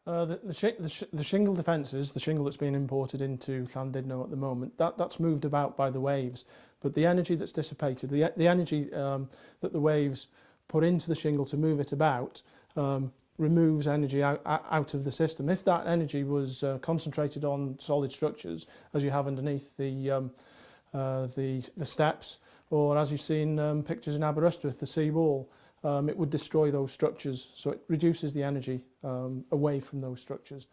The shingle defences, the shingle that's being imported into Llandudno at the moment, that's moved about by the waves. But the energy that's dissipated, the energy that the waves put into the shingle to move it about, removes energy out of the system. If that energy was concentrated on solid structures, as you have underneath the steps, or as you've seen pictures in Aberystwyth, the sea wall, it would destroy those structures, so it reduces the energy away from those structures.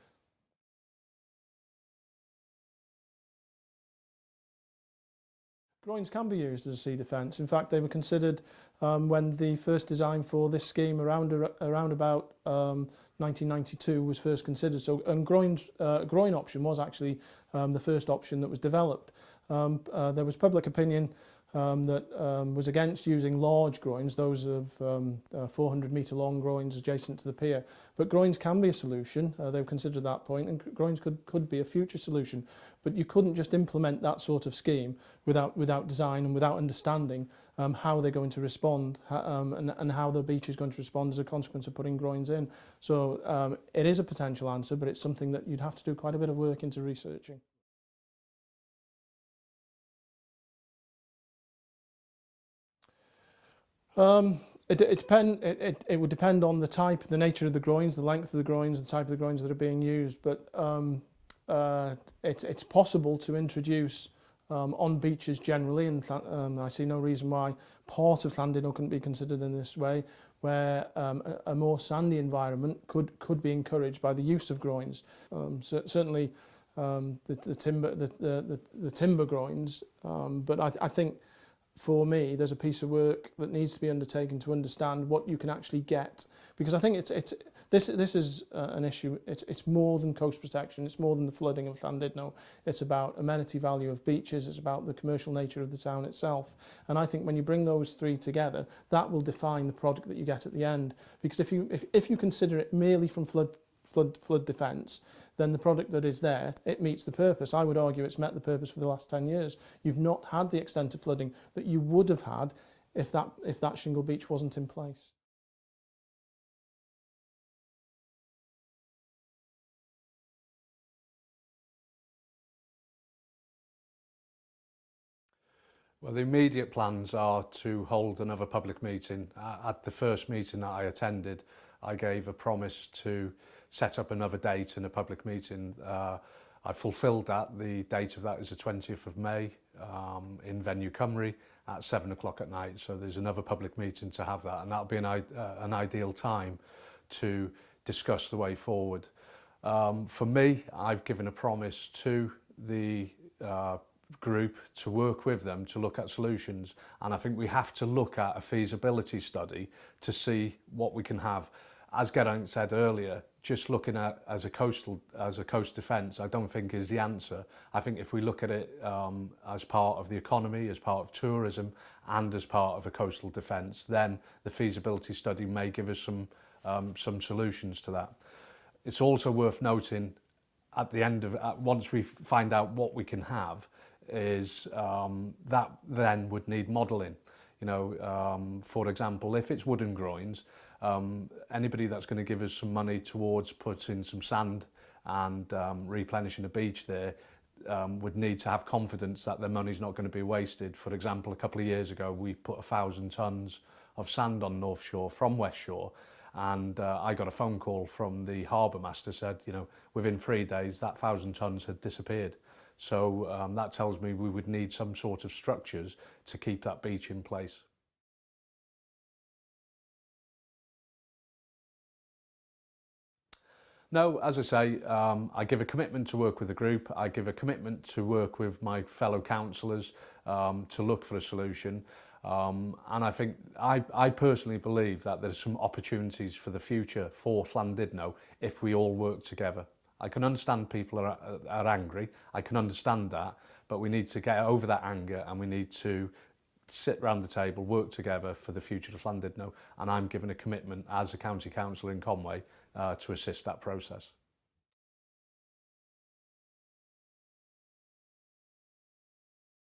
Groins can be used as a sea defence. In fact, they were considered when the first design for this scheme around about 1992 was first considered. So, and groin option was actually the first option that was developed. There was public opinion that was against using large groins, those of 400 metre long groins adjacent to the pier. But groins can be a solution, they were considered at that point, and groins could be a future solution. But you couldn't just implement that sort of scheme without design and without understanding how they're going to respond and how the beach is going to respond as a consequence of putting groins in. So it is a potential answer, but it's something that you'd have to do quite a bit of work into researching. It would depend on the type, the nature of the groins, the length of the groins, the type of the groins that are being used. But it's possible to introduce on beaches generally, and I see no reason why part of Llandudno couldn't be considered in this way, where a more sandy environment could be encouraged by the use of groins. Certainly the timber groins, but I think, for me, there's a piece of work that needs to be undertaken to understand what you can actually get, because I think this is an issue. It's more than coast protection. It's more than the flooding of Llandudno. It's about amenity value of beaches. It's about the commercial nature of the town itself. And I think when you bring those three together, that will define the product that you get at the end. Because if you consider it merely from flood defence, then the product that is there, it meets the purpose. I would argue it's met the purpose for the last 10 years. You've not had the extent of flooding that you would have had if that shingle beach wasn't in place. Well, the immediate plans are to hold another public meeting. At the first meeting that I attended, I gave a promise to set up another date in a public meeting. I fulfilled that. The date of that is the 20th of May in venue Cllr at 7 o'clock at night. So there's another public meeting to have that, and that'll be an ideal time to discuss the way forward. For me, I've given a promise to the group to work with them to look at solutions, and I think we have to look at a feasibility study to see what we can have. As Geraint said earlier, just looking at as a coast defence, I don't think is the answer. I think if we look at it as part of the economy, as part of tourism, and as part of a coastal defence, then the feasibility study may give us some solutions to that. It's also worth noting at the end of once we find out what we can have, is that then would need modelling. You know, for example, if it's wooden groins, anybody that's going to give us some money towards putting some sand and replenishing a beach there would need to have confidence that their money's not going to be wasted. For example, a couple of years ago, we put 1,000 tonnes of sand on North Shore from West Shore, and I got a phone call from the harbour master, said, you know, within 3 days that 1,000 tonnes had disappeared. So that tells me we would need some sort of structures to keep that beach in place. No, as I say, I give a commitment to work with the group. I give a commitment to work with my fellow councillors to look for a solution. And I think, I personally believe that there's some opportunities for the future for Llandudno if we all work together. I can understand people are angry, I can understand that, but we need to get over that anger and we need to sit round the table, work together for the future of Llandudno, and I'm given a commitment as a county councillor in Conway to assist that process.